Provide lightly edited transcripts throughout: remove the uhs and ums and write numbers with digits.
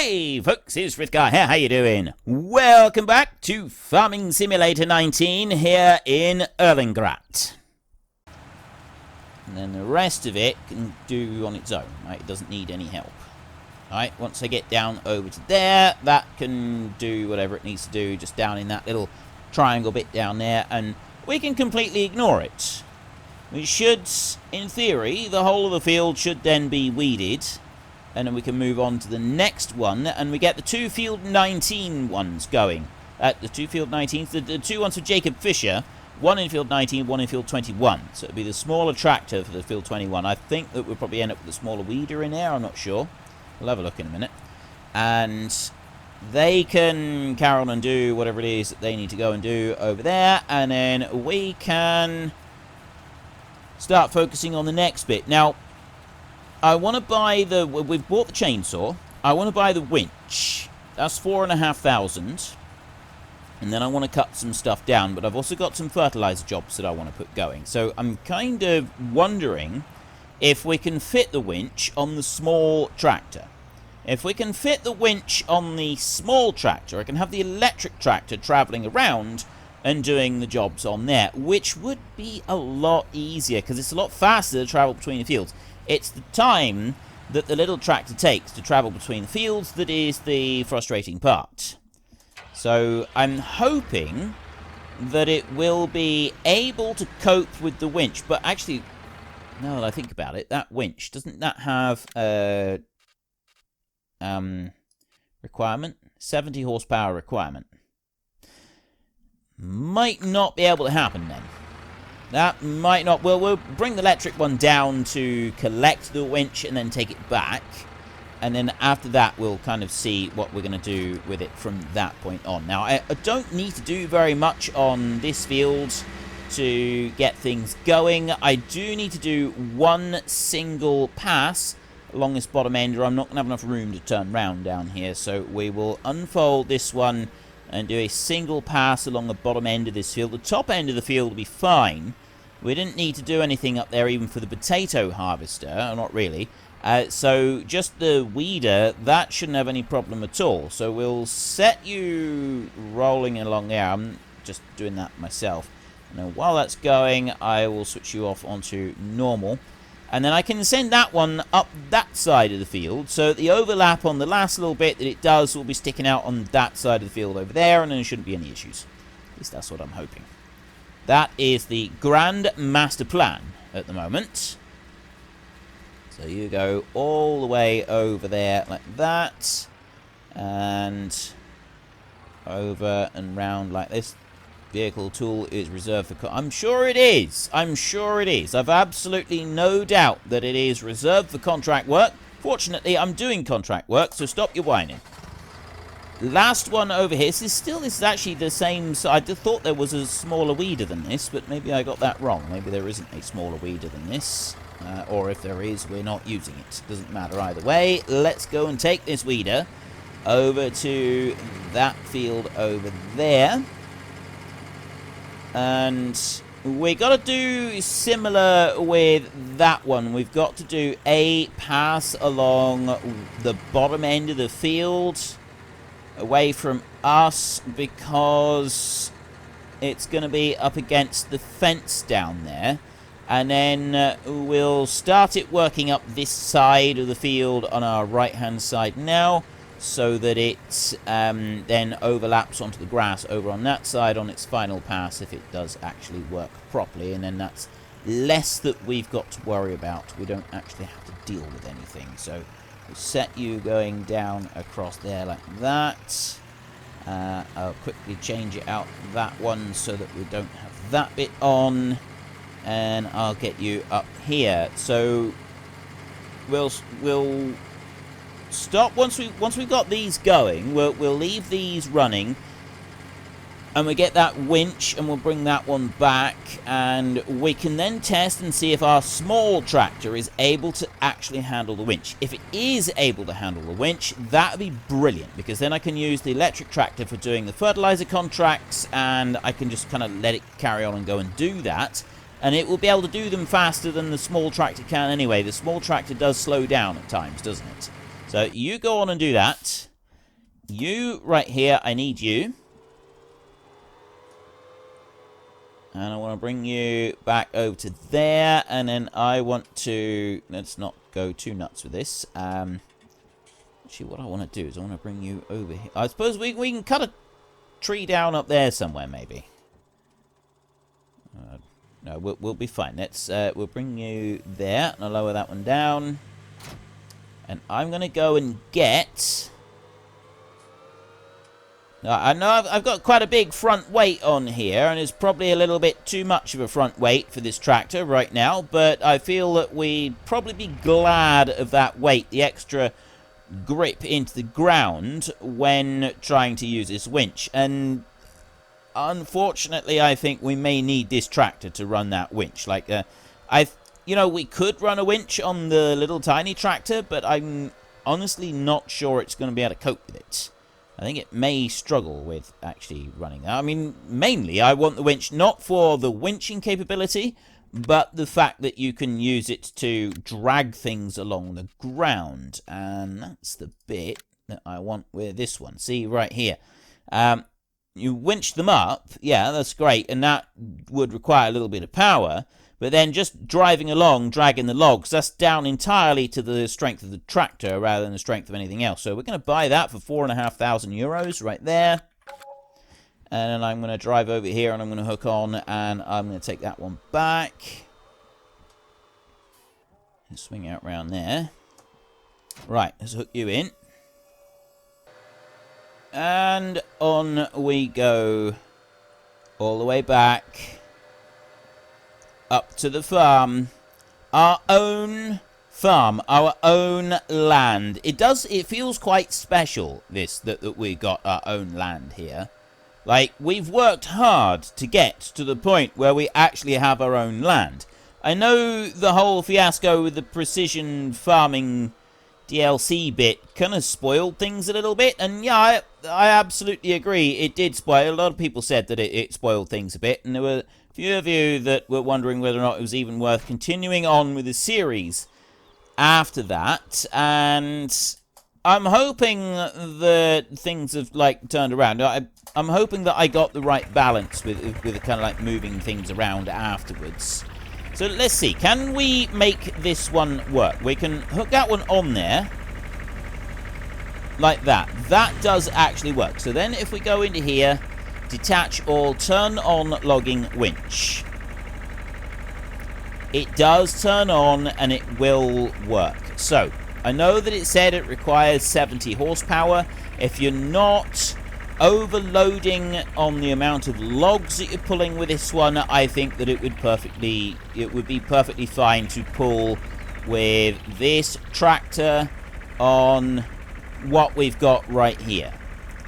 Hey folks, it's Frithgar here, how you doing? Welcome back to Farming Simulator 19 here in Erlengrat. And then the rest of it can do on its own, right? It doesn't need any help. Alright, once I get down over to there, that can do whatever it needs to do, just down in that little triangle bit down there, and we can completely ignore it. We should, in theory, the whole of the field should then be weeded. And then we can move on to the next one, and we get the two field 19 ones going. The two field 19s, the two ones for Jacob Fisher, one in field 19, one in field 21. So it'll be the smaller tractor for the field 21. I think that we'll probably end up with a smaller weeder in there, I'm not sure. We'll have a look in a minute. And they can carry on and do whatever it is that they need to go and do over there, and then we can start focusing on the next bit. Now, I want to buy the... We've bought the chainsaw. I want to buy the winch. That's 4,500. And then I want to cut some stuff down. But I've also got some fertilizer jobs that I want to put going. So I'm kind of wondering if we can fit the winch on the small tractor. If we can fit the winch on the small tractor, I can have the electric tractor traveling around and doing the jobs on there, which would be a lot easier because it's a lot faster to travel between the fields. It's the time that the little tractor takes to travel between the fields that is the frustrating part. So I'm hoping that it will be able to cope with the winch. But actually, now that I think about it, that winch, doesn't that have a requirement? 70 horsepower requirement. Might not be able to happen then. That might not... Well, we'll bring the electric one down to collect the winch and then take it back. And then after that, we'll kind of see what we're going to do with it from that point on. Now, I don't need to do very much on this field to get things going. I do need to do one single pass along this bottom end, or I'm not going to have enough room to turn round down here. So we will unfold this one and do a single pass along the bottom end of this field. The top end of the field will be fine. We didn't need to do anything up there even for the potato harvester, not really. So just the weeder, that shouldn't have any problem at all. So we'll set you rolling along there. I'm just doing that myself. Now while that's going, I will switch you off onto normal. And then I can send that one up that side of the field. So the overlap on the last little bit that it does will be sticking out on that side of the field over there. And then there shouldn't be any issues. At least that's what I'm hoping. That is the grand master plan at the moment. So you go all the way over there like that. And over and round like this. Vehicle tool is reserved for... I'm sure it is. I'm sure it is. I've absolutely no doubt that it is reserved for contract work. Fortunately, I'm doing contract work, so stop your whining. Last one over here. This is actually the same... I just thought there was a smaller weeder than this, but maybe I got that wrong. Maybe there isn't a smaller weeder than this. Or if there is, we're not using it. Doesn't matter either way. Let's go and take this weeder over to that field over there. And we got to do similar with that one. We've got to do a pass along the bottom end of the field away from us because it's going to be up against the fence down there. And then we'll start it working up this side of the field on our right-hand side now, so that it then overlaps onto the grass over on that side on its final pass if it does actually work properly. And then that's less that we've got to worry about. We don't actually have to deal with anything. So we'll set you going down across there like that. I'll quickly change it out that one so that we don't have that bit on. And I'll get you up here. So we'll stop once we've got these going. We'll leave these running, and we get that winch, and we'll bring that one back, and we can then test and see if our small tractor is able to actually handle the winch. If it is able to handle the winch, that would be brilliant, because then I can use the electric tractor for doing the fertilizer contracts, and I can just kind of let it carry on and go and do that. And it will be able to do them faster than the small tractor can anyway. The small tractor does slow down at times, doesn't it? So you go on and do that. you right here, I need you. And I want to bring you back over to there. And then I want to... Let's not go too nuts with this. Actually, what I want to do is I want to bring you over here. I suppose we can cut a tree down up there somewhere, maybe. No, we'll be fine. Let's we'll bring you there. And I'll lower that one down. And I'm going to go and get... I know I've got quite a big front weight on here, and it's probably a little bit too much of a front weight for this tractor right now, but I feel that we'd probably be glad of that weight, the extra grip into the ground when trying to use this winch. And unfortunately, I think we may need this tractor to run that winch. Like, you know, we could run a winch on the little tiny tractor, but I'm honestly not sure it's going to be able to cope with it. I think it may struggle with actually running that. I mean, mainly I want the winch not for the winching capability, but the fact that you can use it to drag things along the ground. And that's the bit that I want with this one. See, right here. You winch them up, yeah, that's great, and that would require a little bit of power. But then just driving along, dragging the logs, that's down entirely to the strength of the tractor rather than the strength of anything else. So we're going to buy that for 4,500 euros right there. And then I'm going to drive over here and I'm going to hook on and I'm going to take that one back. And swing out round there. Right, let's hook you in. And on we go all the way back. Up to the farm. Our own farm. Our own land. It feels quite special, this, that we got our own land here. Like, we've worked hard to get to the point where we actually have our own land. I know the whole fiasco with the precision farming DLC bit kind of spoiled things a little bit. And yeah, I absolutely agree. It did spoil. A lot of people said that it spoiled things a bit. And there were few of you that were wondering whether or not it was even worth continuing on with the series after that, and I'm hoping that things have, like, turned around. I'm hoping that I got the right balance with kind of, like, moving things around afterwards. So let's see, can we make this one work? We can hook that one on there, like that. That does actually work. So then if we go into here, detach all, turn on logging winch. It does turn on and it will work. So, I know that it said it requires 70 horsepower. If you're not overloading on the amount of logs that you're pulling with this one, I think that it would be perfectly fine to pull with this tractor on what we've got right here.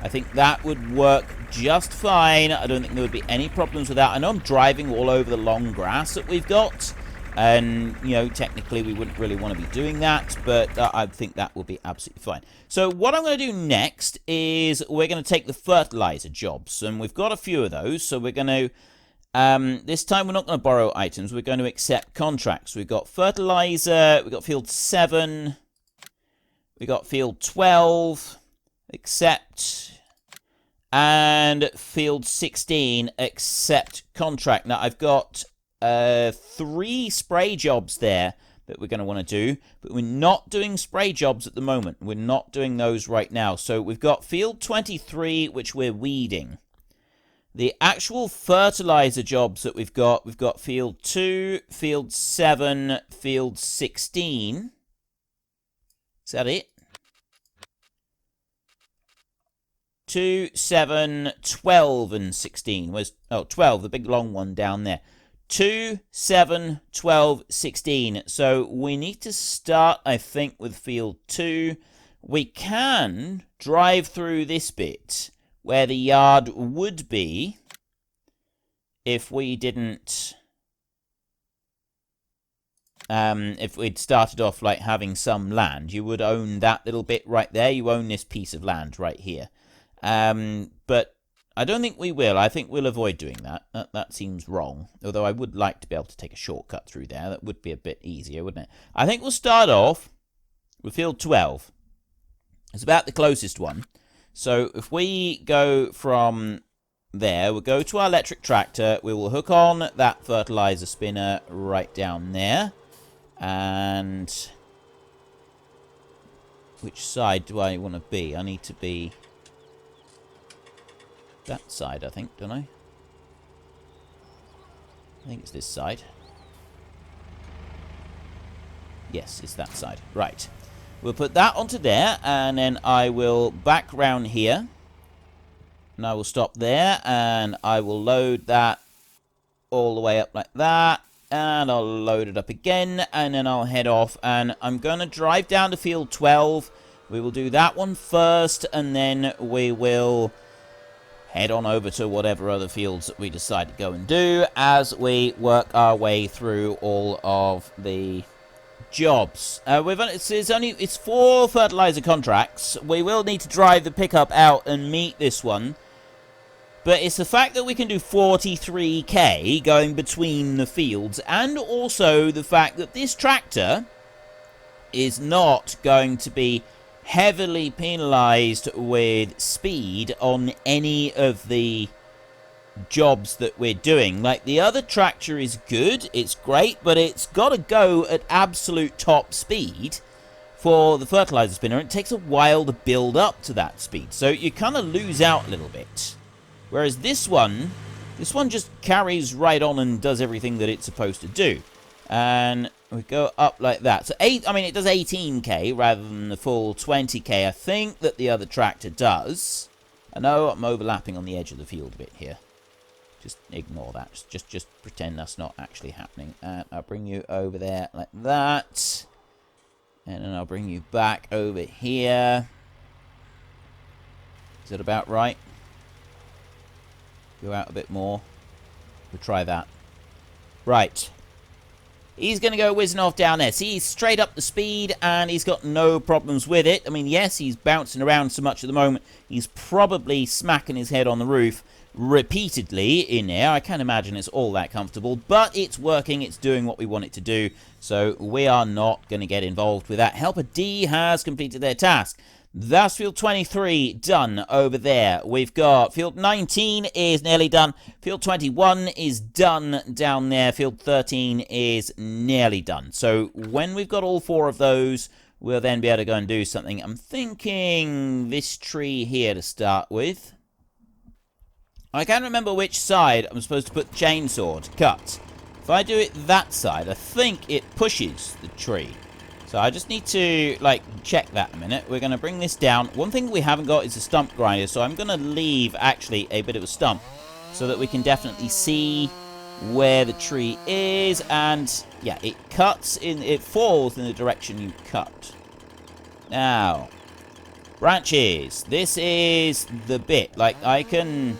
I think that would work just fine. I don't think there would be any problems with that. I know I'm driving all over the long grass that we've got, and, you know, technically we wouldn't really want to be doing that, but I think that will be absolutely fine. So what I'm going to do next is we're going to take the fertilizer jobs, and we've got a few of those, so we're going to, this time we're not going to borrow items, we're going to accept contracts. We've got fertilizer, we've got field 7, we've got field 12, accept, and field 16, accept contract. Now, I've got 3 spray jobs there that we're going to want to do, but we're not doing spray jobs at the moment. We're not doing those right now. So we've got field 23, which we're weeding. The actual fertilizer jobs that we've got field 2, field 7, field 16. Is that it? 2, 7, 12, and 16. Where's, oh, 12, the big long one down there. 2, 7, 12, 16. So we need to start, I think, with field 2. We can drive through this bit where the yard would be if we didn't... if we'd started off like having some land. You would own that little bit right there. You own this piece of land right here. But I don't think we will. I think we'll avoid doing that. That seems wrong. Although I would like to be able to take a shortcut through there. That would be a bit easier, wouldn't it? I think we'll start off with field 12. It's about the closest one. So if we go from there, we'll go to our electric tractor. We will hook on that fertilizer spinner right down there. And which side do I want to be? I need to be that side, I think, don't I? I think it's this side. Yes, it's that side. Right. We'll put that onto there, and then I will back round here. And I will stop there, and I will load that all the way up like that. And I'll load it up again, and then I'll head off. And I'm going to drive down to field 12. We will do that one first, and then we will head on over to whatever other fields that we decide to go and do as we work our way through all of the jobs. It's 4 fertilizer contracts. We will need to drive the pickup out and meet this one. But it's the fact that we can do 43k going between the fields, and also the fact that this tractor is not going to be heavily penalized with speed on any of the jobs that we're doing. Like, the other tractor is good, it's great, but it's got to go at absolute top speed for the fertilizer spinner. It takes a while to build up to that speed, so you kind of lose out a little bit. Whereas this one just carries right on and does everything that it's supposed to do. And we go up like that. So it does 18k rather than the full 20k, I think, that the other tractor does. I know I'm overlapping on the edge of the field a bit here. Just ignore that. Just pretend that's not actually happening. And I'll bring you over there like that. And then I'll bring you back over here. Is that about right? Go out a bit more. We'll try that. Right. He's going to go whizzing off down there. See, he's straight up the speed, and he's got no problems with it. I mean, yes, he's bouncing around so much at the moment. He's probably smacking his head on the roof repeatedly in there. I can't imagine it's all that comfortable, but it's working. It's doing what we want it to do, so we are not going to get involved with that. Helper D has completed their task. That's field 23 done over there. We've got field 19 is nearly done. Field 21 is done down there. Field 13 is nearly done. So when we've got all 4 of those, we'll then be able to go and do something. I'm thinking this tree here to start with. I can't remember which side I'm supposed to put the chainsaw to cut. If I do it that side, I think it pushes the tree. So I just need to, like, check that a minute. We're going to bring this down. One thing we haven't got is a stump grinder, so I'm going to leave, actually, a bit of a stump so that we can definitely see where the tree is. And, yeah, it falls in the direction you cut. Now, branches. This is the bit. Like, I can...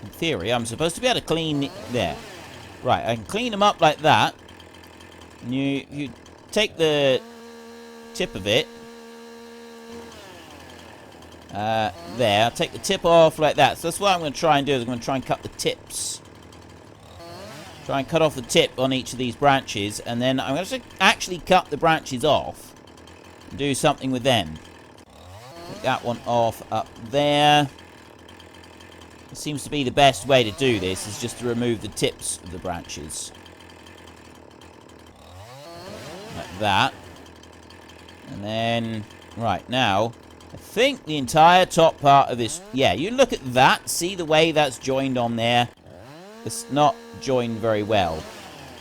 In theory, I'm supposed to be able to clean... There. Right, I can clean them up like that. You take the tip of it. There. I'll take the tip off like that. So that's what I'm going to try and do. Is I'm going to try and cut the tips. Try and cut off the tip on each of these branches. And then I'm going to actually cut the branches off. And do something with them. Take that one off up there. It seems to be the best way to do this. Is just to remove the tips of the branches. Like that. And then, right, now, I think the entire top part of this... Yeah, you look at that. See the way that's joined on there? It's not joined very well.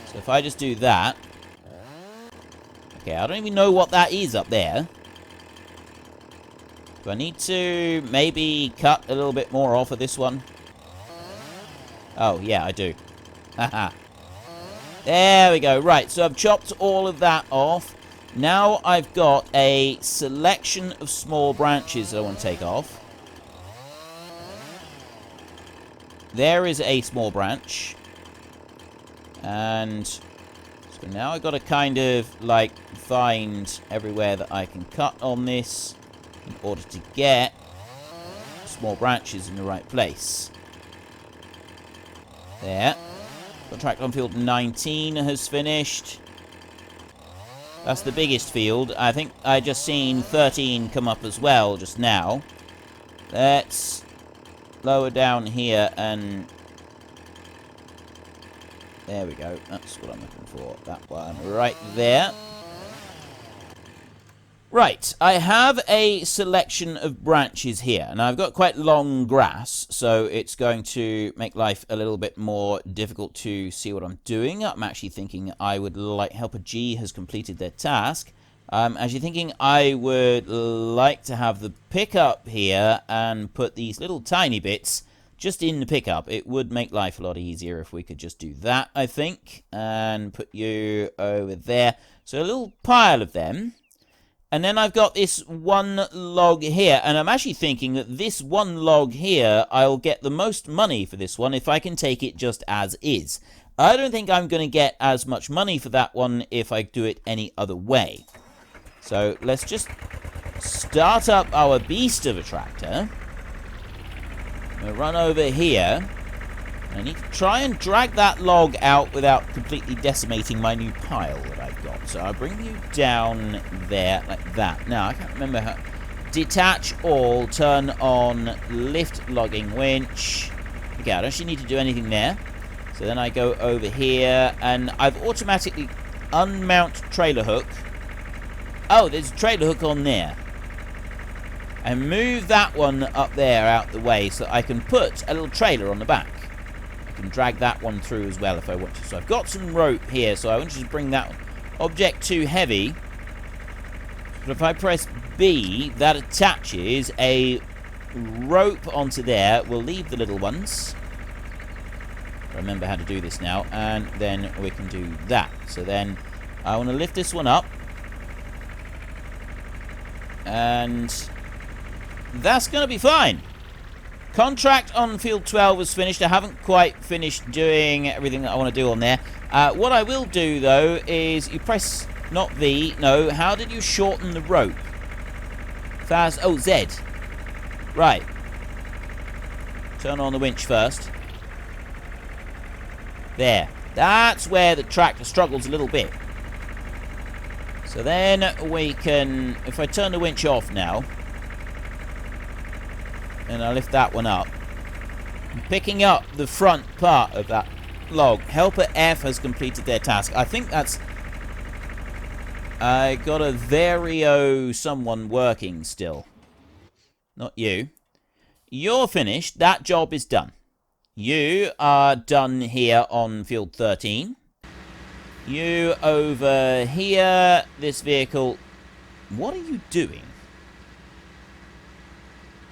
So if I just do that... Okay, I don't even know what that is up there. Do I need to maybe cut a little bit more off of this one? Oh, yeah, I do. Haha. There we go. Right, so I've chopped all of that off. Now I've got a selection of small branches that I want to take off. There is a small branch. And so now I've got to kind of, like, find everywhere that I can cut on this in order to get small branches in the right place. There. Contract on field 19 has finished. That's the biggest field. I think I just seen 13 come up as well just now. Let's lower down here and... There we go. That's what I'm looking for. That one right there. Right, I have a selection of branches here, and I've got quite long grass, so it's going to make life a little bit more difficult to see what I'm doing. I'm actually thinking I would like... Helper G has completed their task. Actually thinking I would like to have the pickup here and put these little tiny bits just in the pickup. It would make life a lot easier if we could just do that, I think. And put you over there. So a little pile of them. And then I've got this one log here, and I'm actually thinking that this one log here, I'll get the most money for this one if I can take it just as is. I don't think I'm going to get as much money for that one if I do it any other way. So let's just start up our beast of a tractor. We'll run over here. I need to try and drag that log out without completely decimating my new pile that I've got. So I'll bring you down there like that. Now, I can't remember how... Detach all, turn on, lift logging winch. Okay, I don't actually need to do anything there. So then I go over here, and I've automatically unmount trailer hook. Oh, there's a trailer hook on there. And move that one up there out the way so I can put a little trailer on the back. Can drag that one through as well if I want to. So I've got some rope here, so I want you to bring that object too heavy. But if I press B, that attaches a rope onto there. We'll leave the little ones. Remember how to do this now, and then we can do that. So then I want to lift this one up, and that's going to be fine. Contract on field 12 was finished. I haven't quite finished doing everything that I want to do on there. What I will do, though, is you press, not V, no, how did you shorten the rope? Fast, oh, Z. Right. Turn on the winch first. There. That's where the tractor struggles a little bit. So then we can, if I turn the winch off now, and I lift that one up. I'm picking up the front part of that log. Helper F has completed their task. I think that's... I got a Vario someone working still. Not you. You're finished. That job is done. You are done here on field 13. You over here. This vehicle... What are you doing?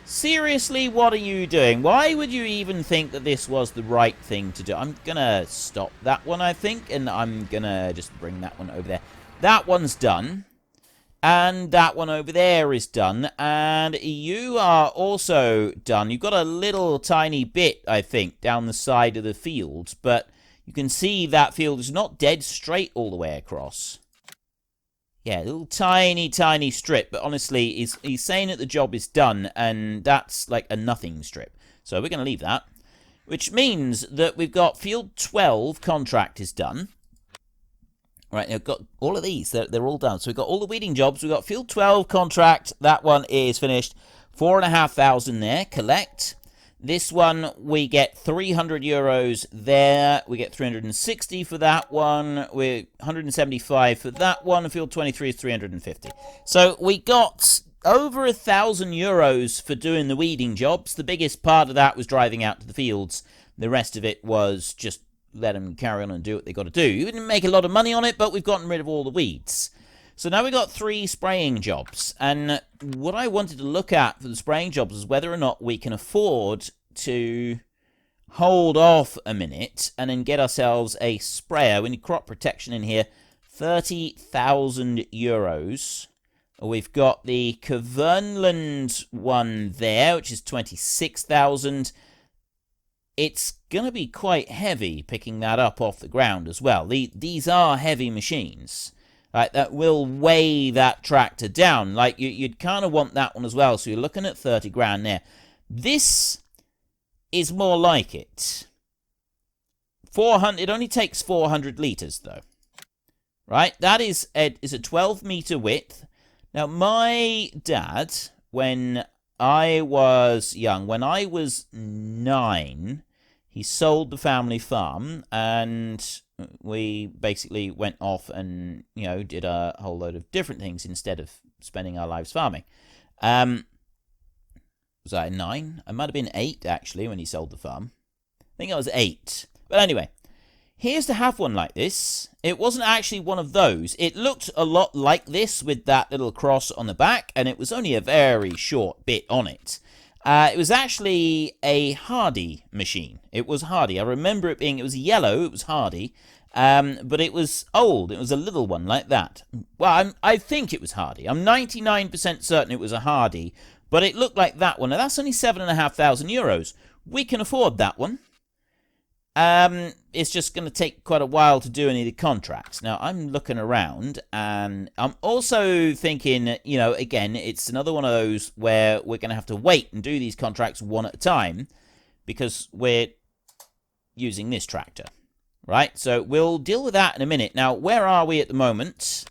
Seriously, what are you doing? Why would you even think that this was the right thing to do? I'm gonna stop that one, I think, and I'm gonna just bring that one over there. That one's done. And that one over there is done. And you are also done. You've got a little tiny bit, I think, down the side of the field. But you can see that field is not dead straight all the way across. Yeah, a little tiny, tiny strip. But honestly, he's saying that the job is done. And that's like a nothing strip. So we're going to leave that. Which means that we've got field 12 contract is done. Right, I've got all of these. They're all done. So we've got all the weeding jobs. We've got field 12 contract. That one is finished. 4,500 there. Collect. This one, we get 300 euros there. We get 360 for that one. We're 175 for that one. And field 23 is 350. So we got over 1,000 euros for doing the weeding jobs. The biggest part of that was driving out to the fields. The rest of it was just let them carry on and do what they got to do. You didn't make a lot of money on it, but we've gotten rid of all the weeds. So now we've got 3 spraying jobs. And what I wanted to look at for the spraying jobs is whether or not we can afford to hold off a minute and then get ourselves a sprayer. We need crop protection in here. 30,000 euros. We've got the Kavernland one there, which is 26,000. It's going to be quite heavy picking that up off the ground as well. These are heavy machines. Right, that will weigh that tractor down. Like, you'd kind of want that one as well. So you're looking at 30 grand there. This is more like it. 400. It only takes 400 litres, though. right? That is a 12-meter width. Now, my dad, when I was young, when I was 9, he sold the family farm, and we basically went off and, did a whole load of different things instead of spending our lives farming. Was I 9? I might have been 8, actually, when he sold the farm. I think I was 8. But anyway, here's to have one like this. It wasn't actually one of those. It looked a lot like this with that little cross on the back, and it was only a very short bit on it. It was actually a Hardy machine. It was Hardy. I remember it being, it was yellow, it was Hardy, but it was old. It was a little one like that. Well, I think it was Hardy. I'm 99% certain it was a Hardy, but it looked like that one. Now, that's only €7,500. We can afford that one. It's just going to take quite a while to do any of the contracts. Now, I'm looking around, and I'm also thinking, again, it's another one of those where we're going to have to wait and do these contracts one at a time, because we're using this tractor, right? So we'll deal with that in a minute. Now, where are we at the moment?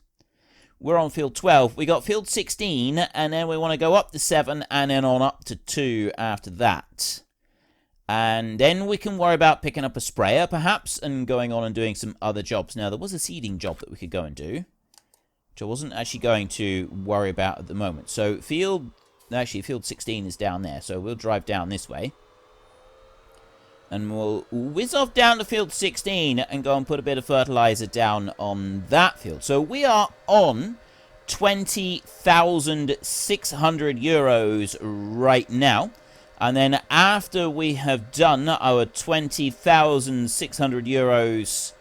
We're on field 12. We got field 16, and then we want to go up to 7, and then on up to 2 after that. And then we can worry about picking up a sprayer, perhaps, and going on and doing some other jobs. Now, there was a seeding job that we could go and do, which I wasn't actually going to worry about at the moment. So, field 16 is down there, so we'll drive down this way. And we'll whiz off down to field 16 and go and put a bit of fertilizer down on that field. So, we are on €20,600 right now. And then after we have done our €20,600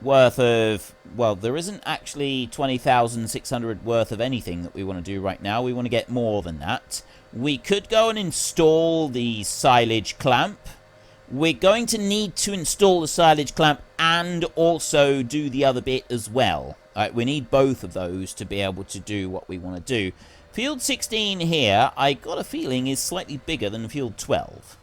worth of, well, there isn't actually 20,600 worth of anything that we want to do right now. We want to get more than that. We could go and install the silage clamp. We're going to need to install the silage clamp and also do the other bit as well. We need both of those to be able to do what we want to do. Field 16 here, I got a feeling, is slightly bigger than Field 12.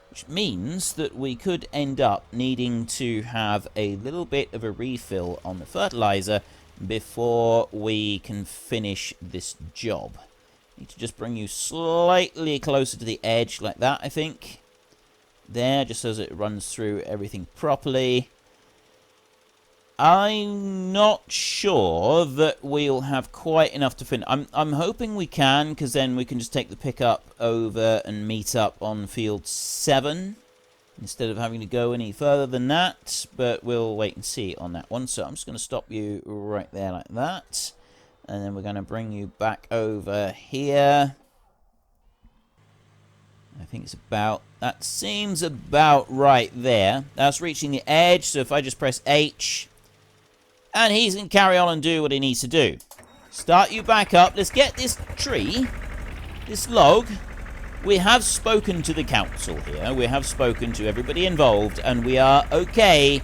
Which means that we could end up needing to have a little bit of a refill on the fertilizer before we can finish this job. Need to just bring you slightly closer to the edge like that, I think. There, just so that it runs through everything properly. I'm not sure that we'll have quite enough to finish. I'm hoping we can, because then we can just take the pickup over and meet up on field 7 instead of having to go any further than that. But we'll wait and see on that one. So I'm just going to stop you right there like that. And then we're going to bring you back over here. I think it's about, that seems about right there. That's reaching the edge, so if I just press H, and he's going to carry on and do what he needs to do. Start you back up. Let's get this tree, this log. We have spoken to the council here. We have spoken to everybody involved, and we are okay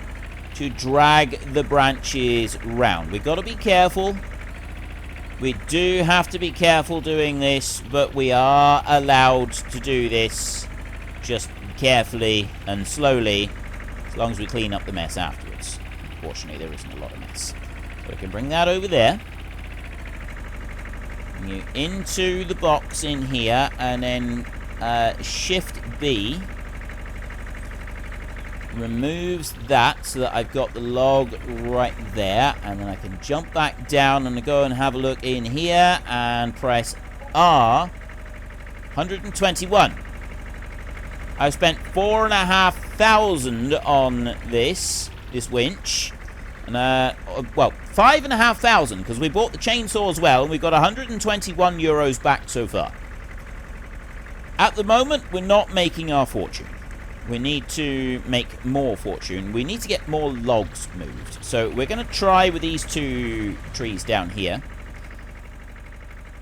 to drag the branches round. We've got to be careful. We do have to be careful doing this, but we are allowed to do this just carefully and slowly, as long as we clean up the mess afterwards. Unfortunately, there isn't a lot of mess. So we can bring that over there. Bring you into the box in here, and then Shift B removes that so that I've got the log right there, and then I can jump back down and go and have a look in here and press R. 121. I've spent 4,500 on this winch, and well, 5,500 because we bought the chainsaw as well, and we've got €121 back so far. At the moment, we're not making our fortune. We need to make more fortune. We need to get more logs moved. So we're going to try with these 2 trees down here.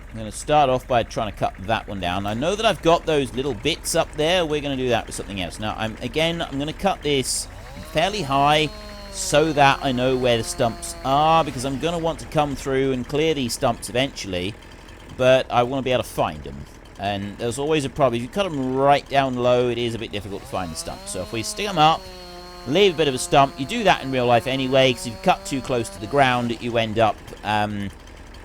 I'm going to start off by trying to cut that one down. I know that I've got those little bits up there. We're going to do that with something else. Now, I'm going to cut this fairly high so that I know where the stumps are, because I'm going to want to come through and clear these stumps eventually, but I want to be able to find them. And there's always a problem. If you cut them right down low, it is a bit difficult to find the stumps. So if we stick them up leave a bit of a stump. You do that in real life anyway, because if you cut too close to the ground, you end up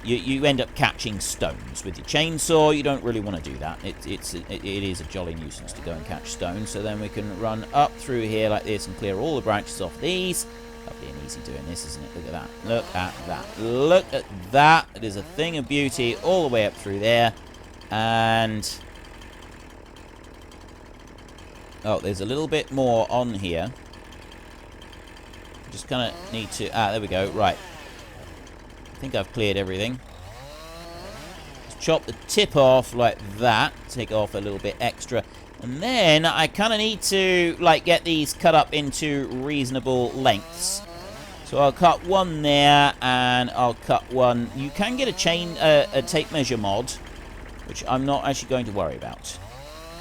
you end up catching stones with your chainsaw. You don't really want to do that. It is a jolly nuisance to go and catch stones. So then we can run up through here like this and clear all the branches off these. Lovely and easy doing this, isn't it? Look at that. Look at that. Look at that. It is a thing of beauty all the way up through there. And oh, there's a little bit more on here. Just kind of need to... there we go. Right. I think I've cleared everything. Just chop the tip off like that. Take off a little bit extra. And then I kind of need to, like, get these cut up into reasonable lengths. So I'll cut one there, and I'll cut one... You can get a tape measure mod, which I'm not actually going to worry about.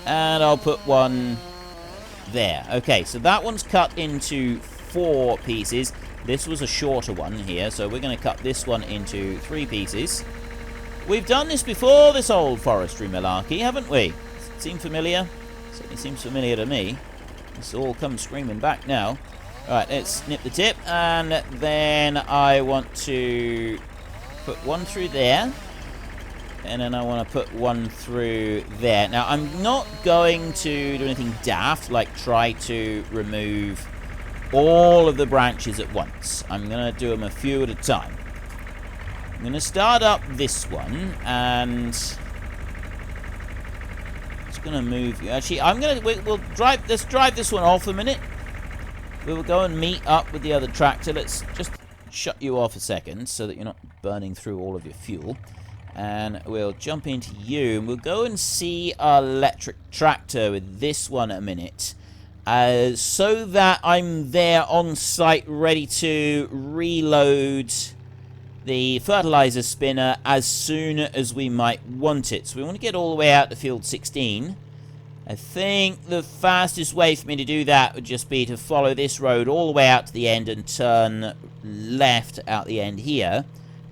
And I'll put one there. Okay, so that one's cut into 4 pieces. This was a shorter one here, so we're going to cut this one into 3 pieces. We've done this before, this old forestry malarkey, haven't we? Does it seem familiar? Certainly seems familiar to me. This all comes screaming back now. Alright, let's snip the tip, and then I want to put one through there. And then I want to put one through there. Now, I'm not going to do anything daft, like try to remove all of the branches at once. I'm going to do them a few at a time. I'm going to start up this one, and it's going to move you. Actually, let's drive this one off a minute. We will go and meet up with the other tractor. Let's just shut you off a second so that you're not burning through all of your fuel. And we'll jump into you, and we'll go and see our electric tractor with this one a minute. So that I'm there on site ready to reload the fertilizer spinner as soon as we might want it. So we want to get all the way out to field 16. I think the fastest way for me to do that would just be to follow this road all the way out to the end and turn left out the end here.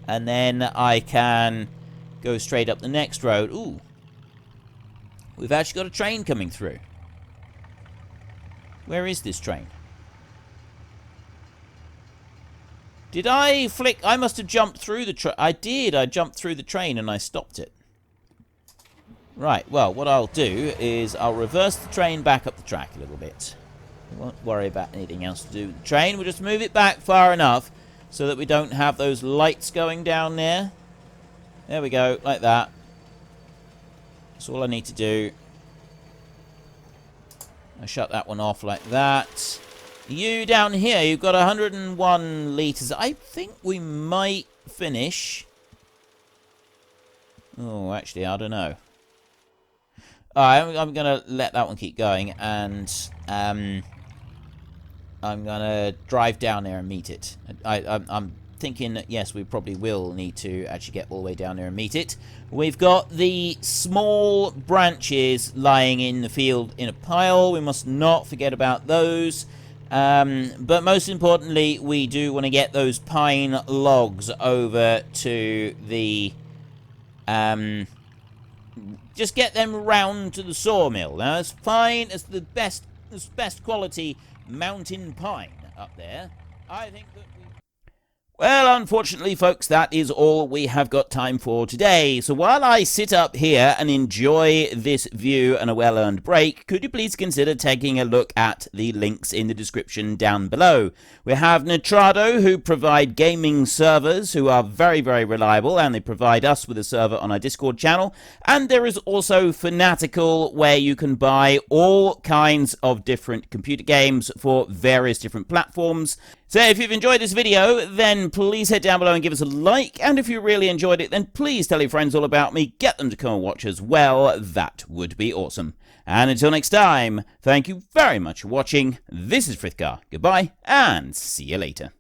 And then I can go straight up the next road. Ooh. We've actually got a train coming through. Where is this train? Did I flick? I must have jumped through the train. I did. I jumped through the train and I stopped it. Right. Well, what I'll do is I'll reverse the train back up the track a little bit. We won't worry about anything else to do with the train. We'll just move it back far enough so that we don't have those lights going down there. There we go. Like that. That's all I need to do. I shut that one off like that. You down here, you've got 101 litres. I think we might finish. Oh, actually, I don't know. I'm going to let that one keep going, and I'm going to drive down there and meet it. I'm thinking that, yes, we probably will need to actually get all the way down there and meet it. We've got the small branches lying in the field in a pile. We must not forget about those. But most importantly, we do want to get those pine logs over to the... just get them round to the sawmill. Now, it's fine. It's the best quality mountain pine up there. I think that... Well, unfortunately, folks, that is all we have got time for today. So while I sit up here and enjoy this view and a well-earned break, could you please consider taking a look at the links in the description down below? We have Nitrado, who provide gaming servers, who are very, very reliable, and they provide us with a server on our Discord channel. And there is also Fanatical, where you can buy all kinds of different computer games for various different platforms. So if you've enjoyed this video, then please head down below and give us a like. And if you really enjoyed it, then please tell your friends all about me. Get them to come and watch as well. That would be awesome. And until next time, thank you very much for watching. This is Frithgar. Goodbye, and see you later.